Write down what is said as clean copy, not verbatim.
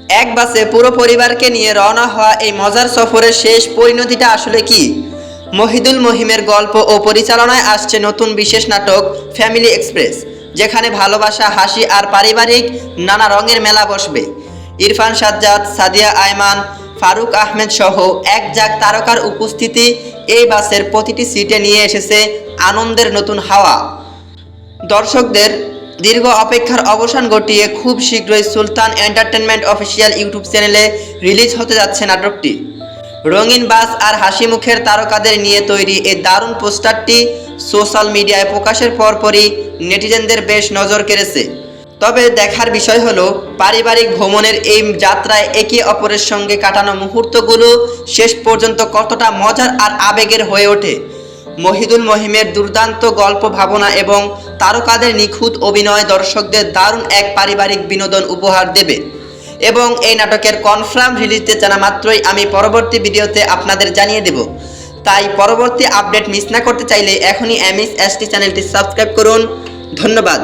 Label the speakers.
Speaker 1: এক বাসে পুরো পরিবারকে নিয়ে রওনা হওয়া এই মজার সফরের শেষ পরিণতিটা আসলে কি? মহিদুল মহিমের গল্প ও পরিচালনায় আসছে নতুন বিশেষ নাটক ফ্যামিলি এক্সপ্রেস, যেখানে ভালোবাসা, হাসি আর পারিবারিক নানা রঙের মেলা বসবে। ইরফান সাজ্জাদ, সাদিয়া আয়মান, ফারুক আহমেদ সহ এক ঝাঁক তারকার উপস্থিতি এই বাসের প্রতিটি সিটে নিয়ে এসেছে আনন্দের নতুন হাওয়া। দর্শকদের দীর্ঘ অপেক্ষার অবসান ঘটিয়ে খুব শীঘ্রই সুলতান এন্টারটেনমেন্ট অফিসিয়াল ইউটিউব চ্যানেলে রিলিজ হতে যাচ্ছে নাটকটি। রঙিন বাস আর হাসি মুখের তারকাদের নিয়ে তৈরি এই দারুণ পোস্টারটি সোশ্যাল মিডিয়ায় প্রকাশের পরপরই নেটিজেনদের বেশ নজর কেড়েছে। তবে দেখার বিষয় হলো, পারিবারিক ভ্রমণের এই যাত্রায় একে অপরের সঙ্গে কাটানো মুহূর্তগুলো শেষ পর্যন্ত কতটা মজার আর আবেগের হয়ে ওঠে। মহিদুল মহিমের দুর্দান্ত গল্প, ভাবনা এবং তারকাদের নিখুঁত অভিনয় দর্শকদের দারুণ এক পারিবারিক বিনোদন উপহার দেবে। এবং এই নাটকের কনফার্ম রিলিজে জানা মাত্রই আমি পরবর্তী ভিডিওতে আপনাদের জানিয়ে দেব। তাই পরবর্তী আপডেট মিস না করতে চাইলে এখনই এমএস এসটি চ্যানেলটি সাবস্ক্রাইব করুন। ধন্যবাদ।